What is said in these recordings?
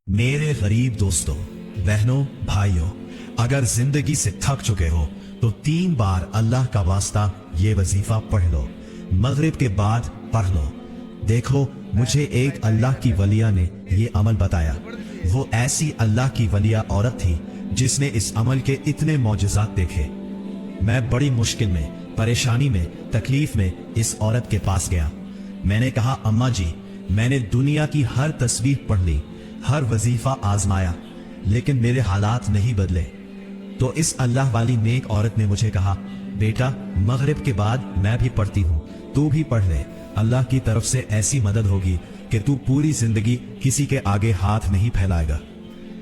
मेरे गरीब दोस्तों, बहनों, भाइयों, अगर जिंदगी से थक चुके हो तो 3 बार अल्लाह का वास्ता ये वजीफा पढ़ लो। मगरिब के बाद पढ़ लो। देखो, मुझे एक अल्लाह की वलिया ने ये अमल बताया। वो ऐसी अल्लाह की वलिया औरत थी जिसने इस अमल के इतने मौजज़ात देखे। मैं बड़ी मुश्किल में, परेशानी में, तकलीफ में इस औरत के पास गया। मैंने कहा, अम्मा जी, मैंने दुनिया की हर तस्वीर पढ़ ली, हर वजीफा आजमाया, लेकिन मेरे हालात नहीं बदले। तो इस अल्लाह वाली नेक औरत ने मुझे कहा, बेटा, मगरिब के बाद मैं भी पढ़ती हूँ, तू भी पढ़ ले। अल्लाह की तरफ से ऐसी मदद होगी कि तू पूरी जिंदगी किसी के आगे हाथ नहीं फैलाएगा।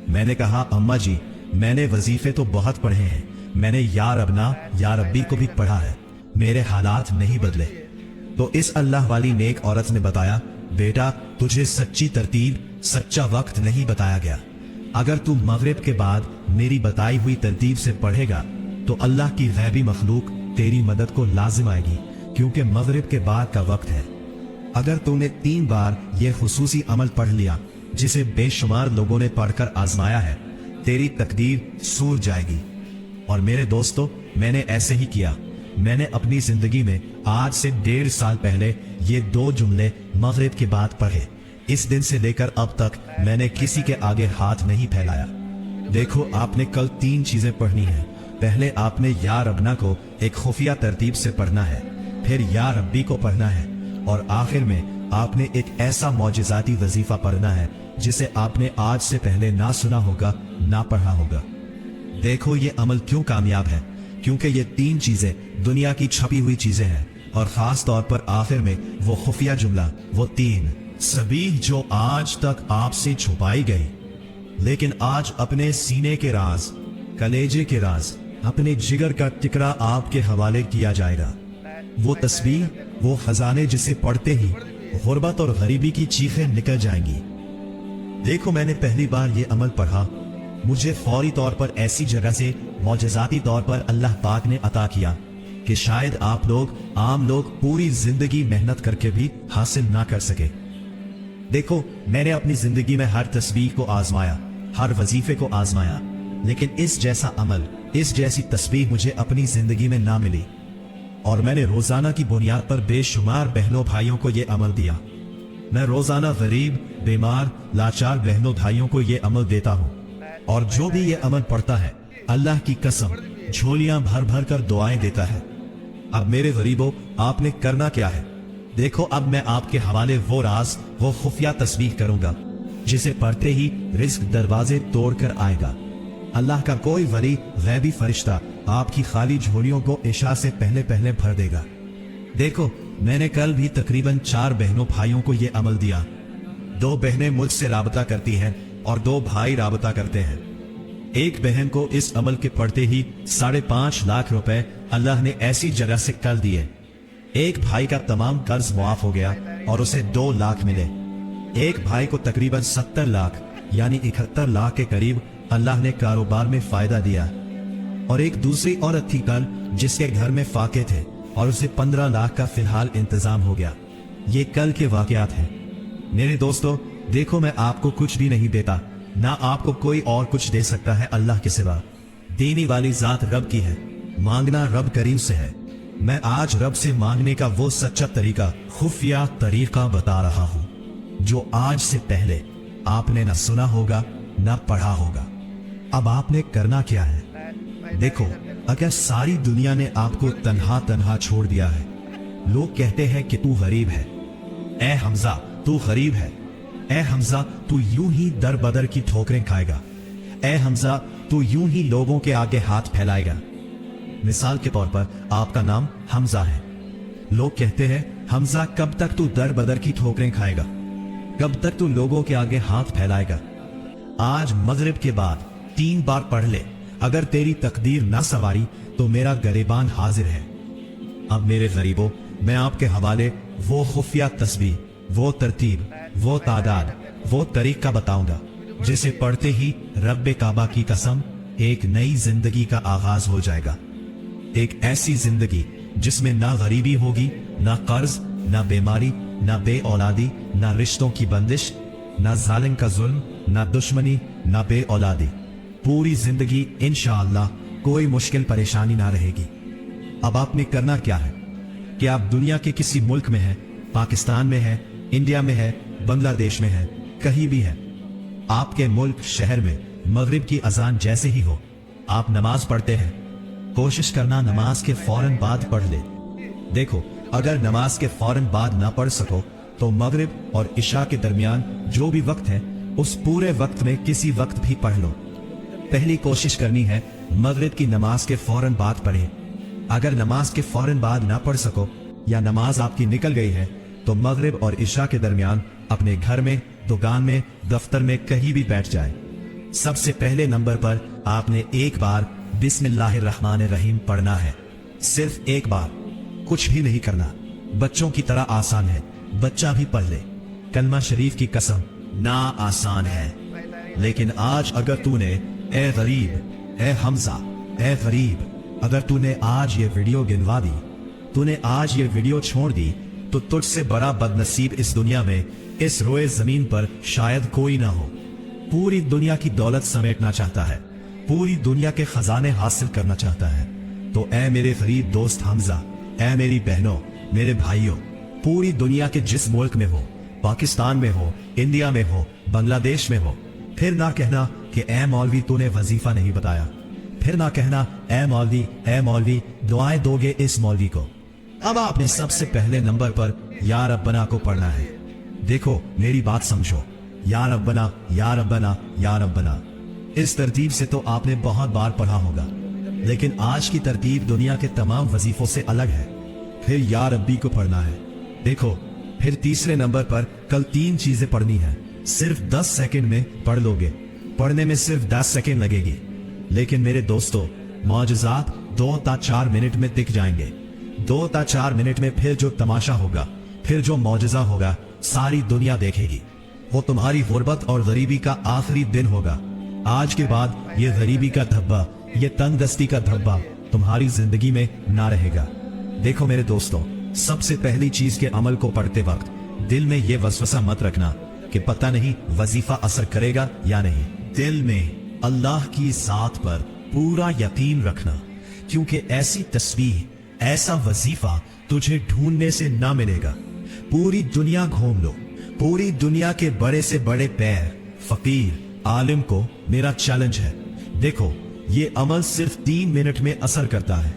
मैंने कहा, अम्मा जी, मैंने वजीफे तो बहुत पढ़े हैं, मैंने या रबना या रब्बी को भी पढ़ा है, मेरे हालात नहीं बदले। तो इस अल्लाह वाली नेक औरत ने बताया, बेटा, तुझे सच्ची तरतीब, सच्चा वक्त नहीं बताया गया। अगर तू मगरिब के बाद मेरी बताई हुई तरतीब से पढ़ेगा तो अल्लाह की गैबी मखलूक तेरी मदद को लाजिम आएगी, क्योंकि मगरिब के बाद का वक्त है। अगर तूने 3 बार ये खुसूसी अमल पढ़ लिया जिसे बेशुमार लोगों ने पढ़कर आजमाया है, तेरी तकदीर सूर जाएगी। और मेरे दोस्तों, मैंने ऐसे ही किया। मैंने अपनी जिंदगी में आज से 1.5 साल पहले ये 2 जुमले मगरिब के बाद पढ़े। इस दिन से लेकर अब तक मैंने किसी के आगे हाथ नहीं फैलाया। देखो, आपने कल 3 चीजें पढ़नी है। पहले आपने या रबना को एक खुफिया तरतीब से पढ़ना है, फिर या रब्बी को पढ़ना है, और आखिर में आपने एक ऐसा मौजिज़ाती वजीफा पढ़ना है जिसे आपने आज से पहले ना सुना होगा, ना पढ़ा होगा। देखो, ये अमल क्यों कामयाब है, क्योंकि ये 3 चीजें दुनिया की छपी हुई चीजें हैं, और खास तौर पर आखिर में वो खुफिया जुमला, वो 3 सबीह जो आज तक आपसे छुपाई गई, लेकिन आज अपने सीने के राज, कलेजे के राज, अपने जिगर का टिकरा आपके हवाले किया जाएगा। वो तस्बीह, वो खजाने जिसे पढ़ते ही गुर्बत और गरीबी की चीखें निकल जाएंगी। देखो, मैंने पहली बार ये अमल पढ़ा, मुझे फौरी तौर पर ऐसी जगह से मौजज़ाती तौर पर अल्लाह पाक ने अता किया कि शायद आप लोग, आम लोग, पूरी जिंदगी मेहनत करके भी हासिल ना कर सके। देखो, मैंने अपनी जिंदगी में हर तस्बीह को आजमाया, हर वजीफे को आजमाया, लेकिन इस जैसा अमल, इस जैसी तस्बीह मुझे अपनी जिंदगी में ना मिली। और मैंने रोजाना की बुनियाद पर बेशुमार बहनों भाइयों को यह अमल दिया। मैं रोजाना गरीब, बीमार, लाचार बहनों भाइयों को यह अमल देता हूँ, और जो भी ये अमल पढ़ता है, अल्लाह की कसम, झोलियां भर भर कर दुआएं देता है। अब मेरे गरीबों, आपने करना क्या है? देखो, अब मैं आपके हवाले वो राज, वो खुफिया तस्बीह करूंगा जिसे पढ़ते ही रिज्क दरवाजे तोड़कर आएगा। अल्लाह का कोई वली, गैबी फरिश्ता आपकी खाली झोलियों को इशा से पहले पहले भर देगा। देखो, मैंने कल भी तकरीबन 4 बहनों भाइयों को यह अमल दिया। 2 बहनें मुझसे राबता करती हैं और 2 भाई राबता करते हैं। एक बहन को इस अमल के पढ़ते ही 5.5 लाख रुपए अल्लाह ने ऐसी जगह से कर दिए। एक भाई का तमाम कर्ज मुआफ हो गया और उसे 2 लाख मिले। एक भाई को तकरीबन 70 लाख यानी 71 लाख के करीब अल्लाह ने कारोबार में फायदा दिया। और एक दूसरी औरत थी कल, जिसके घर में फाके थे, और उसे 15 लाख का फिलहाल इंतजाम हो गया। ये कल के वाकयात हैं। मेरे दोस्तों, देखो, मैं आपको कुछ भी नहीं देता, ना आपको कोई और कुछ दे सकता है अल्लाह के सिवा। देने वाली जात रब की है, मांगना रब करीम से है। मैं आज रब से मांगने का वो सच्चा तरीका, खुफिया तरीका बता रहा हूँ, जो आज से पहले आपने ना सुना होगा, ना पढ़ा होगा। अब आपने करना क्या है? देखो, अगर सारी दुनिया ने आपको तन्हा तन्हा छोड़ दिया है, लोग कहते हैं कि तू गरीब है, ए हमजा तू गरीब है, ए हमजा तू यूं ही दर बदर की ठोकरें खाएगा, ए हमजा तू यूं ही लोगों के आगे हाथ फैलाएगा। मिसाल के तौर पर आपका नाम हमजा है। लोग कहते हैं, हमजा, कब तक तू दर बदर की ठोकरें खाएगा, कब तक तू लोगों के आगे हाथ फैलाएगा? आज मगरिब के बाद 3 बार पढ़ ले। अगर तेरी तकदीर ना सवारी तो मेरा गरेबान हाजिर है। अब मेरे गरीबों, मैं आपके हवाले वो खुफिया तस्बीह, वो तरतीब, वो तादाद, वो तरीका बताऊंगा जिसे पढ़ते ही रब्बे काबा की कसम, एक नई जिंदगी का आगाज हो जाएगा। एक ऐसी जिंदगी जिसमें ना गरीबी होगी, ना कर्ज, ना बीमारी, ना बे औलादी, ना रिश्तों की बंदिश, ना जालिम का जुल्म, ना दुश्मनी, ना बे औलादी। पूरी जिंदगी इंशाअल्लाह कोई मुश्किल परेशानी ना रहेगी। अब आपने करना क्या है कि आप दुनिया के किसी मुल्क में हैं, पाकिस्तान में है, इंडिया में है, बांग्लादेश में है, कहीं भी है, आपके मुल्क शहर में मगरिब की अजान जैसे ही हो, आप नमाज पढ़ते हैं, कोशिश करना नमाज के फौरन बाद पढ़ ले। देखो, अगर नमाज के फौरन बाद ना पढ़ सको तो मगरिब और इशा के दरमियान जो भी वक्त है उस पूरे वक्त में किसी वक्त भी पढ़ लो। पहली कोशिश करनी है मगरिब की नमाज के फौरन बाद पढ़े। अगर नमाज के फौरन बाद ना पढ़ सको या नमाज आपकी निकल गई है तो मगरिब और इशा के दरमियान अपने घर में, दुकान में, दफ्तर में कहीं भी बैठ जाए। सबसे पहले नंबर पर आपने एक बार बिस्मिल्लाहिर्रहमानिर्रहीम पढ़ना है, सिर्फ एक बार, कुछ भी नहीं करना। बच्चों की तरह आसान है, बच्चा भी पढ़ ले। कलमा शरीफ की कसम, ना आसान है, लेकिन आज अगर तूने ए गरीब, ए हमजा, ए गरीब, अगर तूने आज ये वीडियो गिनवा दी, तूने आज ये वीडियो छोड़ दी, तो तुझसे बड़ा बदनसीब इस दुनिया में, इस रोए जमीन पर शायद कोई ना हो। पूरी दुनिया की दौलत समेटना चाहता है, पूरी दुनिया के खजाने हासिल करना चाहता है, तो ए मेरे गरीब दोस्त हमजा, ए मेरी बहनों, मेरे भाइयों, पूरी दुनिया के जिस मुल्क में हो, पाकिस्तान में हो, इंडिया में हो, बांग्लादेश में हो, फिर ना कहना कि ए मौलवी तूने वजीफा नहीं बताया, फिर ना कहना ए मौलवी दुआएं दोगे इस मौलवी को। अब आपने सबसे पहले नंबर पर या रब्बना को पढ़ना है। देखो, मेरी बात समझो, या रब्बना, या रब्बना, या रब्बना। इस तरतीब से तो आपने बहुत बार पढ़ा होगा, लेकिन आज की तरतीब दुनिया के तमाम वजीफों से अलग है। फिर या रब्बी को पढ़ना है। देखो, फिर तीसरे नंबर पर कल 3 चीजें पढ़नी है, सिर्फ 10 सेकंड में पढ़ लोगे। पढ़ने में सिर्फ 10 सेकंड लगेगी, लेकिन मेरे दोस्तों, मौजज़ात 2 ता 4 मिनट में दिख जाएंगे। 2 ता 4 मिनट में फिर जो तमाशा होगा, फिर जो मौजज़ा होगा, सारी दुनिया देखेगी। वो तुम्हारी गुर्बत और गरीबी का आखिरी दिन होगा। आज के बाद ये गरीबी का धब्बा, ये तंगदस्ती का धब्बा तुम्हारी जिंदगी में ना रहेगा। देखो मेरे दोस्तों, सबसे पहली चीज के अमल को पढ़ते वक्त दिल में ये वसवसा मत रखना कि पता नहीं वजीफा असर करेगा या नहीं। दिल में अल्लाह की जात पर पूरा यकीन रखना, क्योंकि ऐसी तस्बीह, ऐसा वजीफा तुझे ढूंढने से ना मिलेगा। पूरी दुनिया घूम लो, पूरी दुनिया के बड़े से बड़े पैर, फकीर, आलिम को मेरा चैलेंज है। देखो, ये अमल सिर्फ 3 मिनट में असर करता है।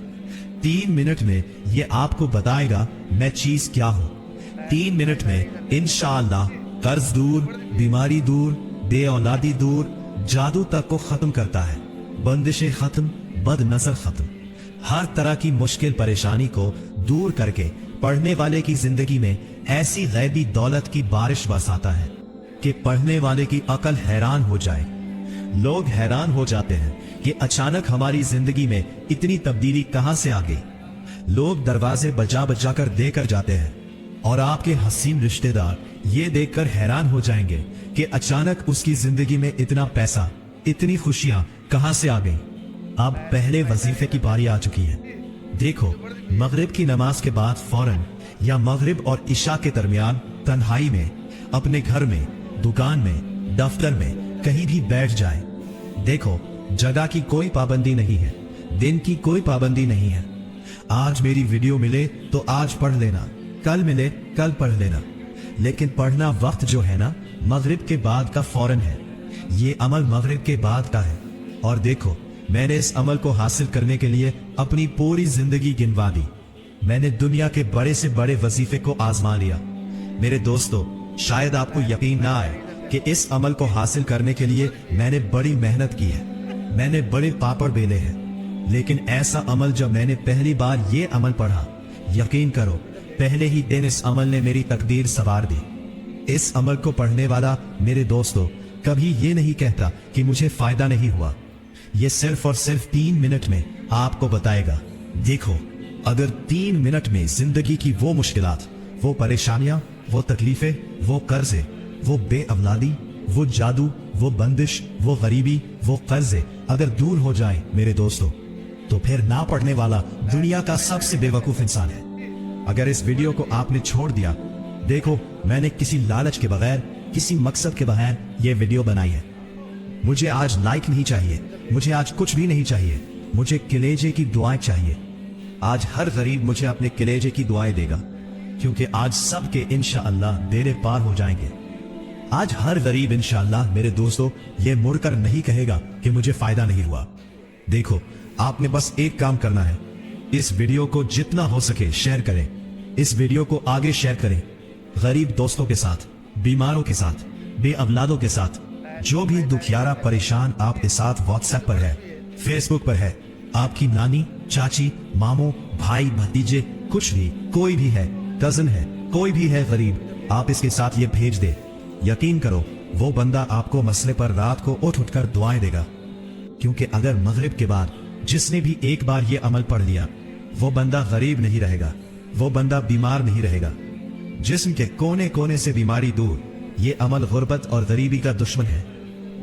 3 मिनट में ये आपको बताएगा मैं चीज क्या हूं। 3 मिनट में इंशाअल्लाह कर्ज दूर, बीमारी दूर, बे औलादी दूर, जादू तक को खत्म करता है। बंदिशें खत्म, बदनजर खत्म, हर तरह की मुश्किल परेशानी को दूर करके पढ़ने वाले की जिंदगी में ऐसी गैबी दौलत की बारिश बरसाता है कि पढ़ने वाले की अकल हैरान हो जाए। लोग हैरान हो जाते हैं कि अचानक हमारी जिंदगी में इतनी तब्दीली कहां से आ गई। लोग दरवाजे बजा बजा कर देकर जाते हैं और आपके हसीन रिश्तेदार ये देखकर हैरान हो जाएंगे कि अचानक उसकी जिंदगी में इतना पैसा, इतनी खुशियां कहां से आ गई। अब पहले वजीफे की बारी आ चुकी है। देखो, मगरिब की नमाज के बाद फौरन या मगरिब और इशा के दरमियान तन्हाई में अपने घर में, दुकान में, दफ्तर में कहीं भी बैठ जाए। देखो, जगह की कोई पाबंदी नहीं है, दिन की कोई पाबंदी नहीं है। आज मेरी वीडियो मिले तो आज पढ़ लेना, कल मिले कल पढ़ लेना, लेकिन पढ़ना वक्त जो है ना, मगरिब के बाद का फौरन है। ये अमल मगरिब के बाद का है। और देखो, मैंने इस अमल को हासिल करने के लिए अपनी पूरी जिंदगी गिनवा दी। मैंने दुनिया के बड़े से बड़े वजीफे को आजमा लिया। मेरे दोस्तों, शायद आपको यकीन ना आए कि इस अमल को हासिल करने के लिए मैंने बड़ी मेहनत की है, मैंने बड़े पापड़ बेले हैं, लेकिन ऐसा अमल जब मैंने पहली बार ये अमल पढ़ा, यकीन करो पहले ही दिन इस अमल ने मेरी तकदीर सवार दी। इस अमल को पढ़ने वाला मेरे दोस्तों कभी ये नहीं कहता कि मुझे फायदा नहीं हुआ। ये सिर्फ और सिर्फ 3 मिनट में आपको बताएगा। देखो, अगर 3 मिनट में जिंदगी की वो मुश्किलात, वो परेशानियां, वो तकलीफें, वो कर्जे, वो बेअवलादी, वो जादू, वो बंदिश, वो गरीबी, वो कर्जे अगर दूर हो जाए मेरे दोस्तों, तो फिर ना पढ़ने वाला दुनिया का सबसे बेवकूफ इंसान है। अगर इस वीडियो को आपने छोड़ दिया, देखो, मैंने किसी लालच के बगैर किसी मकसद के बगैर ये वीडियो बनाई है। मुझे आज लाइक नहीं चाहिए, मुझे आज कुछ भी नहीं चाहिए, मुझे कलेजे की दुआएं चाहिए। आज हर गरीब मुझे अपने कलेजे की दुआएं देगा, क्योंकि आज सबके इंशाअल्लाह बेड़े पार हो जाएंगे। आज हर गरीब इंशाअल्लाह मेरे दोस्तों ये मुड़कर नहीं कहेगा कि मुझे फायदा नहीं हुआ। देखो, आपने बस एक काम करना है, इस वीडियो को जितना हो सके शेयर करें, इस वीडियो को आगे शेयर करें, गरीब दोस्तों के साथ, बीमारों के साथ, बेअवलादों के साथ, जो भी दुखियारा परेशान आपके साथ व्हाट्सएप पर है, फेसबुक पर है, आपकी नानी, चाची, मामू, भाई, भतीजे, कुछ भी, कोई भी है, कजन है, कोई भी है गरीब, आप इसके साथ ये भेज दे। यकीन करो, वो बंदा आपको मसले पर रात को उठ उठकर दुआएं देगा। क्योंकि अगर मगरिब के बाद जिसने भी एक बार ये अमल पढ़ लिया, वो बंदा गरीब नहीं रहेगा, वो बंदा बीमार नहीं रहेगा। जिस्म के कोने कोने से बीमारी दूर, ये अमल गुर्बत और गरीबी का दुश्मन है।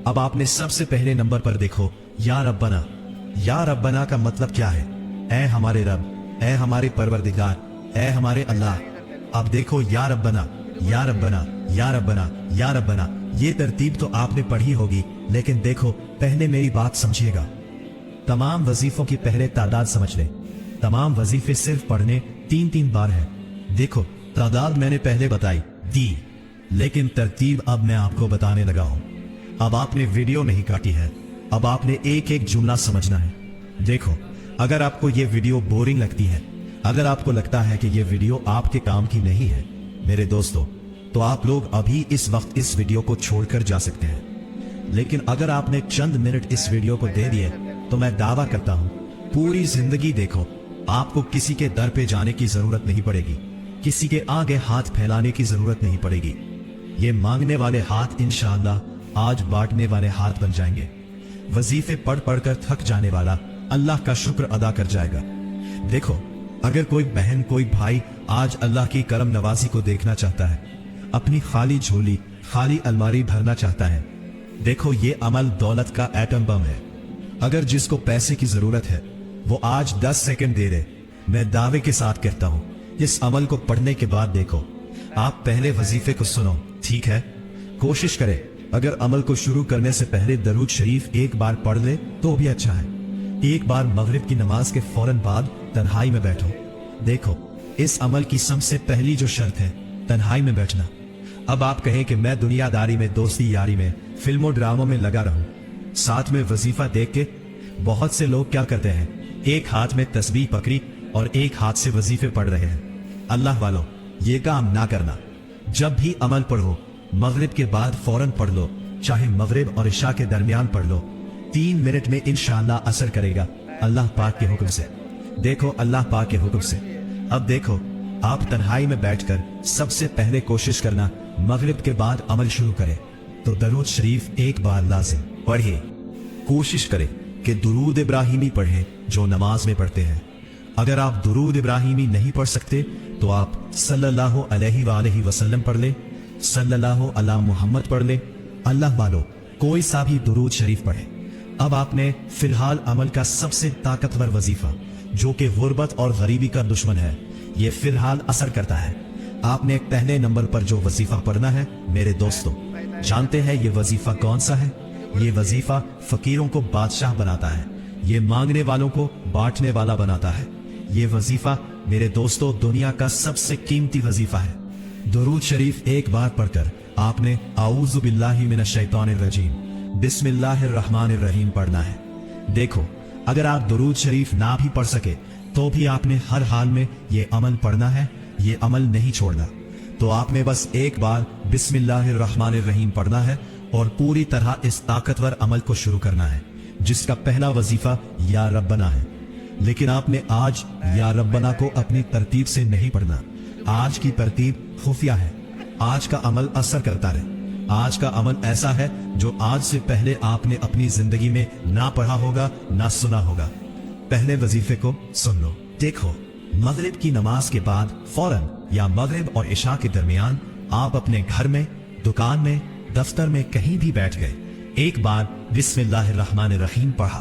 अब आपने सबसे पहले नंबर पर देखो, या रब्बना। या रब्बना का मतलब क्या है? ऐ हमारे रब, ऐ हमारे परवरदिगार, ऐ हमारे अल्लाह। अब देखो, या रब्बना, या रब्बना, या रब्बना, या रब्बना, ये तरतीब तो आपने पढ़ी होगी, लेकिन देखो, पहले मेरी बात समझिएगा। तमाम वजीफों की पहले तादाद समझ ले। तमाम वजीफे सिर्फ पढ़ने 3-3 बार है। देखो, तादाद मैंने पहले बताई दी, लेकिन तरतीब अब मैं आपको बताने लगा हूं। अब आपने वीडियो नहीं काटी है, अब आपने एक एक जुमला समझना है। देखो, अगर आपको ये वीडियो बोरिंग लगती है, अगर आपको लगता है कि ये वीडियो आपके काम की नहीं है मेरे दोस्तों, तो आप लोग अभी इस वक्त इस वीडियो को छोड़कर जा सकते हैं। लेकिन अगर आपने चंद मिनट इस वीडियो को दे दिए, तो मैं दावा करता हूं, पूरी जिंदगी देखो, आपको किसी के दर पे जाने की जरूरत नहीं पड़ेगी, किसी के आगे हाथ फैलाने की जरूरत नहीं पड़ेगी। ये मांगने वाले हाथ इंशाअल्लाह आज बांटने वाले हाथ बन जाएंगे। वजीफे पढ़ पढ़कर थक जाने वाला अल्लाह का शुक्र अदा कर जाएगा। देखो, अगर कोई बहन, कोई भाई आज अल्लाह की करम नवाजी को देखना चाहता है, अपनी खाली झोली, खाली अलमारी भरना चाहता है, देखो, ये अमल दौलत का एटम बम है। अगर जिसको पैसे की जरूरत है, वो आज 10 सेकंड दे दे, मैं दावे के साथ कहता हूं, इस अमल को पढ़ने के बाद देखो, आप पहले वजीफे को सुनो, ठीक है? कोशिश करें, अगर अमल को शुरू करने से पहले दरूद शरीफ एक बार पढ़ ले तो भी अच्छा है। एक बार मगरिब की नमाज के फौरन बाद तन्हाई में बैठो। देखो, इस अमल की सबसे पहली जो शर्त है, तन्हाई में बैठना। अब आप कहें कि मैं दुनियादारी में, दोस्ती यारी में, फिल्मों ड्रामों में लगा रहूं, साथ में वजीफा देख के। बहुत से लोग क्या करते हैं, एक हाथ में तस्बीह पकड़ी और एक हाथ से वजीफे पढ़ रहे हैं। अल्लाह वालों, ये काम ना करना। जब भी अमल पढ़ो, मगरिब के बाद फौरन पढ़ लो, चाहे मगरिब और इशा के दरमियान पढ़ लो। 3 मिनट में इंशाअल्लाह असर करेगा अल्लाह पाक के हुक्म से। देखो, अल्लाह पाक के हुक्म से। अब देखो, आप तन्हाई में बैठकर सबसे पहले कोशिश करना, मगरिब के बाद अमल शुरू करें तो दरूद शरीफ एक बार लाजिम पढ़िए। कोशिश करें कि दुरूद इब्राहिमी पढ़ें जो नमाज में पढ़ते हैं। अगर आप दुरूद इब्राहिमी नहीं पढ़ सकते, तो आप सल्लल्लाहु अलैहि वसल्लम पढ़ ले, सल्लल्लाहु अला मुहम्मद पढ़ ले। अल्लाह वालों, कोई सा भी दुरूद शरीफ पढ़े। अब आपने फिलहाल अमल का सबसे ताकतवर वजीफा, जो कि गुर्बत और गरीबी का दुश्मन है, ये फिलहाल असर करता है। आपने पहले नंबर पर जो वजीफा पढ़ना है मेरे दोस्तों, जानते हैं ये वजीफा कौन सा है? ये वजीफा फकीरों को बादशाह बनाता है, ये मांगने वालों को बांटने वाला बनाता है। ये वजीफा मेरे दोस्तों दुनिया का सबसे कीमती वजीफा है। दुरूद शरीफ एक बार पढ़कर आपने आऊज़ु बिल्लाहि मिनश शैतानिर रजीम, बिस्मिल्लाहिर रहमानिर रहीम पढ़ना है। देखो, अगर आप दुरूद शरीफ ना भी पढ़ सके, तो भी आपने हर हाल में ये अमल पढ़ना है, ये अमल नहीं छोड़ना। तो आपने बस एक बार बिस्मिल्लाहिर रहमानिर रहीम पढ़ना है और पूरी तरह इस ताकतवर अमल को शुरू करना है, जिसका पहला वजीफा या रब्बना है। लेकिन आपने आज या रब्बना को अपनी तरतीब से नहीं पढ़ना। आज की तरतीब खुफिया है। आज का अमल असर करता रहे। आज का अमल ऐसा है जो आज से पहले आपने अपनी जिंदगी में ना पढ़ा होगा, ना सुना होगा। पहले वजीफे को सुन लो। देखो, मगरिब की नमाज के बाद फौरन या मगरिब और इशा के दरमियान आप अपने घर में, दुकान में, दफ्तर में कहीं भी बैठ गए, एक बार बिस्मिल्लाहिर्रहमानिर्रहीम पढ़ा,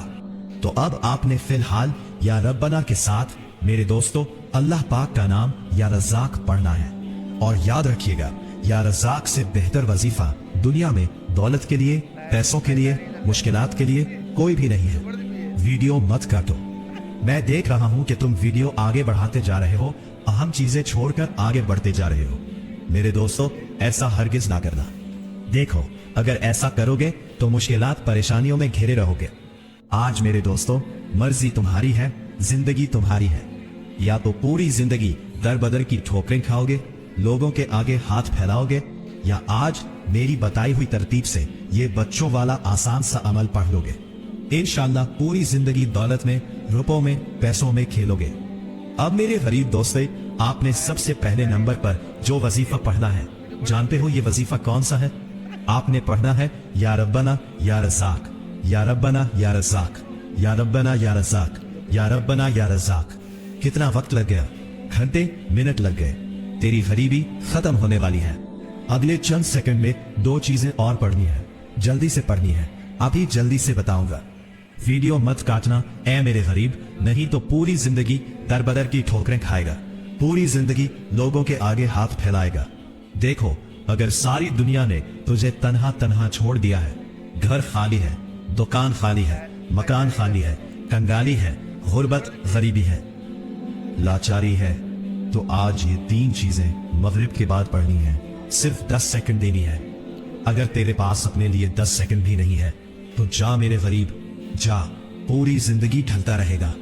तो अब आपने फिलहाल या रब्बना के साथ मेरे दोस्तों अल्लाह पाक का नाम या रज़्ज़ाक पढ़ना है। और याद रखिएगा, या रज़ाक से बेहतर वजीफा दुनिया में दौलत के लिए, पैसों के लिए, मुश्किलात के लिए कोई भी नहीं है। वीडियो मत काटो। मैं देख रहा हूं कि तुम वीडियो आगे बढ़ाते जा रहे हो, अहम चीजें छोड़कर आगे बढ़ते जा रहे हो। मेरे दोस्तों, ऐसा हरगिज ना करना। देखो, अगर ऐसा करोगे तो मुश्किलात परेशानियों में घिरे रहोगे। आज मेरे दोस्तों, मर्जी तुम्हारी है, जिंदगी तुम्हारी है। या तो पूरी जिंदगी दर बदर की ठोकरें खाओगे, लोगों के आगे हाथ फैलाओगे, या आज मेरी बताई हुई तरतीब से ये बच्चों वाला आसान सा अमल पढ़ लोगे। इंशाअल्लाह पूरी जिंदगी दौलत में, रुपयों में, पैसों में खेलोगे। अब मेरे गरीब दोस्तों, आपने सबसे पहले नंबर पर जो वजीफा पढ़ना है, जानते हो ये वजीफा कौन सा है? आपने पढ़ना है या रब्बना या रज़ाक, या रब्बना या रज़ाक, या रब्बना या रज़ाक, या रब्बना या रज़ाक। कितना वक्त लग गया? घंटे, मिनट लग गए। तेरी गरीबी खत्म होने वाली है। अगले चंद सेकंड में दो चीजें और पढ़नी है, जल्दी से पढ़नी है। अभी जल्दी से बताऊंगा। वीडियो मत काटना ऐ मेरे गरीब, नहीं तो पूरी जिंदगी दरबदर की ठोकरें खाएगा, पूरी जिंदगी लोगों के आगे हाथ फैलाएगा। देखो, अगर सारी दुनिया ने तुझे तन्हा तन्हा छोड़ दिया है, घर खाली है, दुकान खाली है, मकान खाली है, कंगाली है, गुर्बत, गरीबी है, लाचारी है, तो आज ये तीन चीजें मगरिब के बाद पढ़नी है। सिर्फ 10 सेकंड देनी है। अगर तेरे पास अपने लिए 10 सेकंड भी नहीं है तो जा मेरे गरीब, जा। पूरी जिंदगी ढलता रहेगा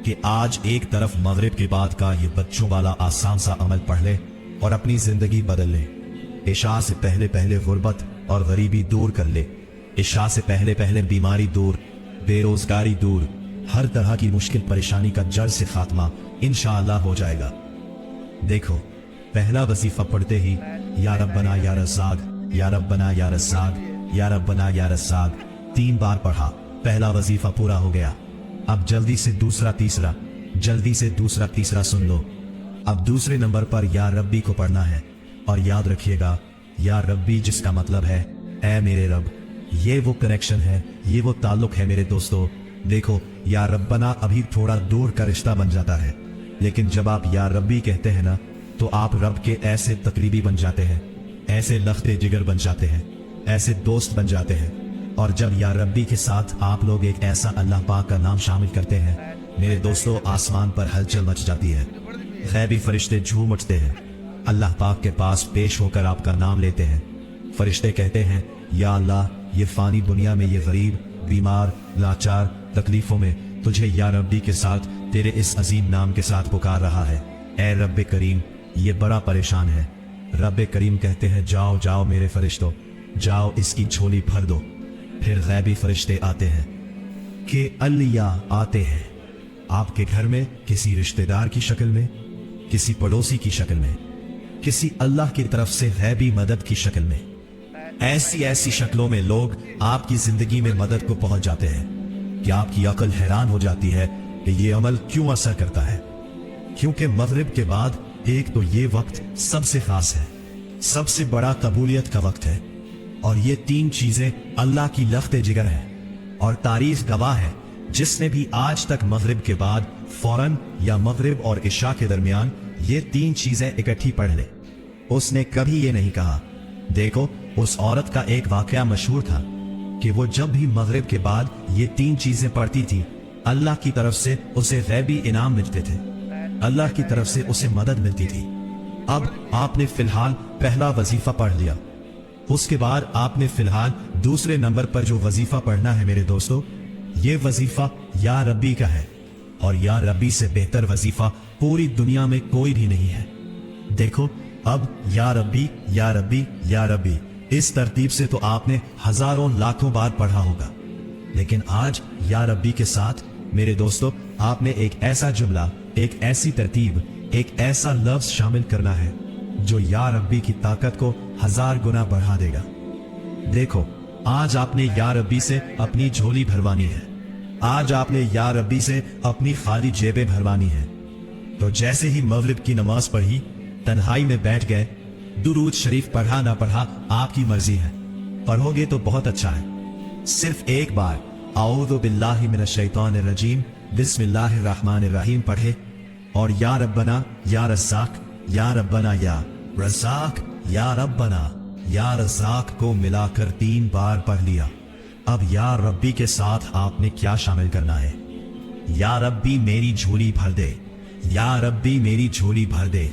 कि आज एक तरफ मगरिब के बाद का ये बच्चों वाला आसान सा अमल पढ़ ले और अपनी जिंदगी बदल ले। इशा से पहले पहले गुर्बत और गरीबी दूर कर ले। इशा से पहले पहले बीमारी दूर, बेरोजगारी दूर, हर तरह की मुश्किल परेशानी का जड़ से खात्मा इंशाअल्लाह हो जाएगा। देखो, पहला वजीफा पढ़ते ही या रब्बना या रज़ाक, या रब्बना या रज़ाक, या रब्बना या रज़ाक 3 बार पढ़ा। पहला वजीफा पूरा हो गया। अब जल्दी से दूसरा, तीसरा, जल्दी से दूसरा, तीसरा सुन लो। अब दूसरे नंबर पर या रब्बी को पढ़ना है। और याद रखिएगा, या रब्बी जिसका मतलब है ऐ मेरे रब। ये वो कनेक्शन है, ये वो ताल्लुक है मेरे दोस्तों। देखो, या रब्बना अभी थोड़ा दूर का रिश्ता बन जाता है, लेकिन जब आप या रब्बी कहते हैं ना, तो आप रब के ऐसे तकरीबी बन जाते हैं, ऐसे लख्ते जिगर बन जाते हैं, ऐसे दोस्त बन जाते हैं। और जब या रब्बी के साथ आप लोग एक ऐसा अल्लाह पाक का नाम शामिल करते हैं, मेरे दोस्तों, आसमान पर हलचल मच जाती है। गैबी फरिश्ते झूम उठते हैं, अल्लाह पाक के पास पेश होकर आपका नाम लेते हैं। फरिश्ते कहते हैं, या अल्लाह, ये फानी दुनिया में ये गरीब, बीमार, लाचार, तकलीफों में तुझे या रब्बी के साथ, तेरे इस अजीम नाम के साथ पुकार रहा है। ऐ रब्बे करीम, ये बड़ा परेशान है। रब्बे करीम कहते हैं, जाओ जाओ मेरे फरिश्तों, जाओ इसकी झोली भर दो। फिर गैबी फरिश्ते आते हैं कि अल्लिया आते हैं आपके घर में, किसी रिश्तेदार की शक्ल में, किसी पड़ोसी की शक्ल में, किसी अल्लाह की तरफ से गैबी मदद की शक्ल में। ऐसी ऐसी शक्लों में लोग आपकी जिंदगी में मदद को पहुंच जाते हैं कि आपकी अकल हैरान हो जाती है कि ये अमल क्यों असर करता है। क्योंकि मगरिब के बाद एक तो ये वक्त सबसे खास है, सबसे बड़ा कबूलियत का वक्त है, और ये 3 चीजें अल्लाह की लख्ते जिगर है। और तारीख गवाह है, जिसने भी आज तक मगरिब के बाद फौरन या मगरिब और इशा के दरमियान ये 3 चीजें इकट्ठी पढ़ ले, उसने कभी ये नहीं कहा। देखो, उस औरत का एक वाकया मशहूर था कि वो जब भी मगरिब के बाद ये 3 चीजें पढ़ती थी, अल्लाह की तरफ से उसे गैबी इनाम मिलते थे, अल्लाह की तरफ से उसे मदद मिलती थी। अब आपने फिलहाल पहला वजीफा पढ़ लिया, उसके बाद आपने फिलहाल दूसरे नंबर पर जो वजीफा पढ़ना है मेरे दोस्तों, ये वजीफा या रब्बी का है। और या रब्बी से बेहतर वजीफा पूरी दुनिया में कोई भी नहीं है। देखो, अब या रब्बी, या रब्बी, या रब्बी, इस तरतीब से तो आपने हजारों लाखों बार पढ़ा होगा, लेकिन आज या रब्बी के साथ मेरे दोस्तों, आपने एक ऐसा जुमला, एक ऐसी तरतीब, एक ऐसा लफ्ज शामिल करना है जो या रब्बी की ताकत को 1000 गुना बढ़ा देगा। देखो, आज आपने या रब्बी से अपनी झोली भरवानी है, आज आपने या रब्बी से अपनी खाली जेबें भरवानी है। तो जैसे ही मगरिब की नमाज पढ़ी, तन्हाई में बैठ गए, दुरूद शरीफ पढ़ा ना पढ़ा आपकी मर्जी है, पढ़ोगे तो बहुत अच्छा है। सिर्फ एक बार औज़ु बिल्लाहि मिनश शैतानिर रजीम बिस्मिल्लाहिर रहमानिर रहीम पढ़े और या रब्बना या रज़्ज़ाक, या रब्बना या रज़्ज़ाक, या रब्बना, या रज़ाक को मिलाकर 3 बार पढ़ लिया। अब या रब्बी के साथ आपने क्या शामिल करना है? या रब्बी मेरी झोली भर दे, या रब्बी मेरी झोली भर दे,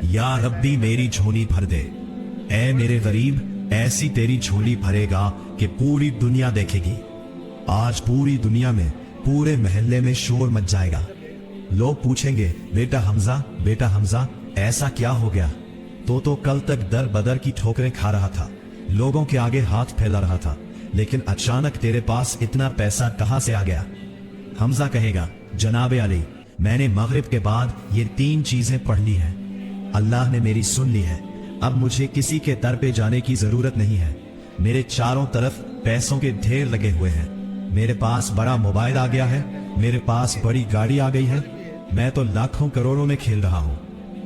या रब्बी मेरी झोली भर दे। ऐ मेरे गरीब, ऐसी तेरी झोली भरेगा कि पूरी दुनिया देखेगी। आज पूरी दुनिया में, पूरे मोहल्ले में शोर मच जाएगा। लोग पूछेंगे, बेटा हमजा ऐसा क्या हो गया? तो कल तक दर बदर की ठोकरें खा रहा था, लोगों के आगे हाथ फैला रहा था, लेकिन अचानक तेरे पास इतना पैसा कहां से आ गया? हमजा कहेगा, जनाबे अली, मैंने मगरिब के बाद ये 3 चीजें पढ़ ली हैं। अल्लाह ने मेरी सुन ली है। अब मुझे किसी के दर पे जाने की जरूरत नहीं है। मेरे चारों तरफ पैसों के ढेर लगे हुए हैं। मेरे पास बड़ा मोबाइल आ गया है, मेरे पास बड़ी गाड़ी आ गई है। मैं तो लाखों करोड़ों में खेल रहा हूं।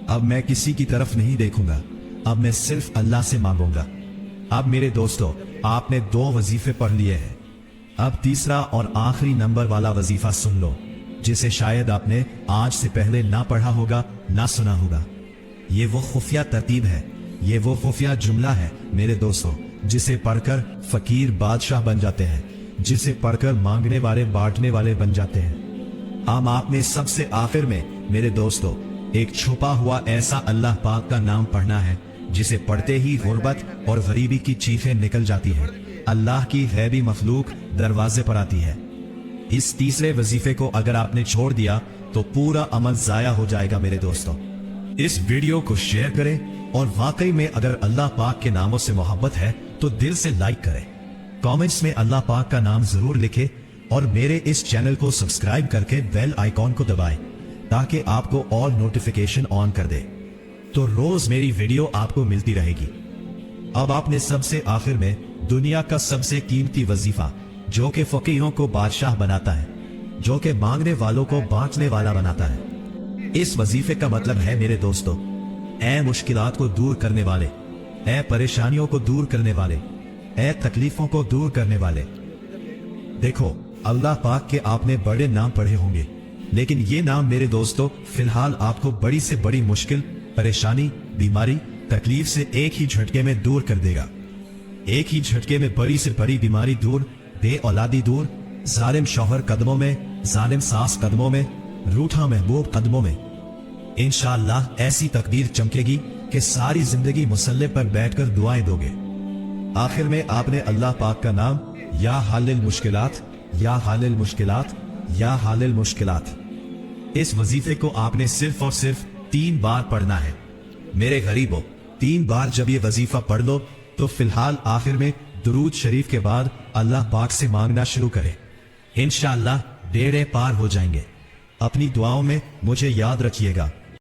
अब मैं किसी की तरफ नहीं देखूंगा। अब मैं सिर्फ अल्लाह से मांगूंगा। अब मेरे दोस्तों, आपने 2 वजीफे पढ़ लिए हैं। अब तीसरा और आखिरी नंबर वाला वजीफा सुन लो, जिसे शायद आपने आज से पहले ना पढ़ा होगा, ना सुना होगा। ये वो खुफिया तरतीब है, ये वो खुफिया जुमला है मेरे दोस्तों, जिसे पढ़कर फकीर बादशाह बन जाते हैं, जिसे पढ़कर मांगने वाले बांटने वाले बन जाते हैं। हम आपने सबसे आखिर में मेरे दोस्तों एक छुपा हुआ ऐसा अल्लाह पाक का नाम पढ़ना है, जिसे पढ़ते ही गुर्बत और गरीबी की चीखें निकल जाती हैं। अल्लाह की गैबी मखलूक दरवाजे पर आती है। इस तीसरे वजीफे को अगर आपने छोड़ दिया तो पूरा अमल जाया हो जाएगा मेरे दोस्तों। इस वीडियो को शेयर करें और वाकई में अगर अल्लाह पाक के नामों से मोहब्बत है तो दिल से लाइक करें। कमेंट्स में अल्लाह पाक का नाम जरूर लिखें और मेरे इस चैनल को सब्सक्राइब करके बेल आइकॉन को दबाएं ताकि आपको ऑल नोटिफिकेशन ऑन कर दे, तो रोज मेरी वीडियो आपको मिलती रहेगी। अब आपने सबसे आखिर में दुनिया का सबसे कीमती वजीफा, जो कि फकीरों को बादशाह बनाता है, जो कि मांगने वालों को बांटने वाला बनाता है। इस वजीफे का मतलब है मेरे दोस्तों, ऐ मुश्किलात को दूर करने वाले, ऐ परेशानियों को दूर करने वाले, ऐ तकलीफों को दूर करने वाले। देखो, अल्लाह पाक के आपने बड़े नाम पढ़े होंगे, लेकिन ये नाम मेरे दोस्तों फिलहाल आपको बड़ी से बड़ी मुश्किल, परेशानी, बीमारी, तकलीफ से एक ही झटके में दूर कर देगा। एक ही झटके में बड़ी से बड़ी बीमारी दूर, बे औलादी दूर, जालिम शौहर कदमों में, जालिम सास कदमों में, रूठा महबूब कदमों में। इंशाअल्लाह ऐसी तकदीर चमकेगी कि सारी जिंदगी मुसल्ले पर बैठकर दुआएं दोगे। आखिर में आपने अल्लाह पाक का नाम या हालिल मुश्किलात, या हालिल मुश्किलात, या हालिल मुश्किलात, इस वजीफे को आपने सिर्फ और सिर्फ 3 बार पढ़ना है। मेरे गरीबों, 3 बार जब ये वजीफा पढ़ लो तो फिलहाल आखिर में दुरूद शरीफ के बाद अल्लाह पाक से मांगना शुरू करें। इंशाअल्लाह बेड़े पार हो जाएंगे। अपनी दुआओं में मुझे याद रखिएगा।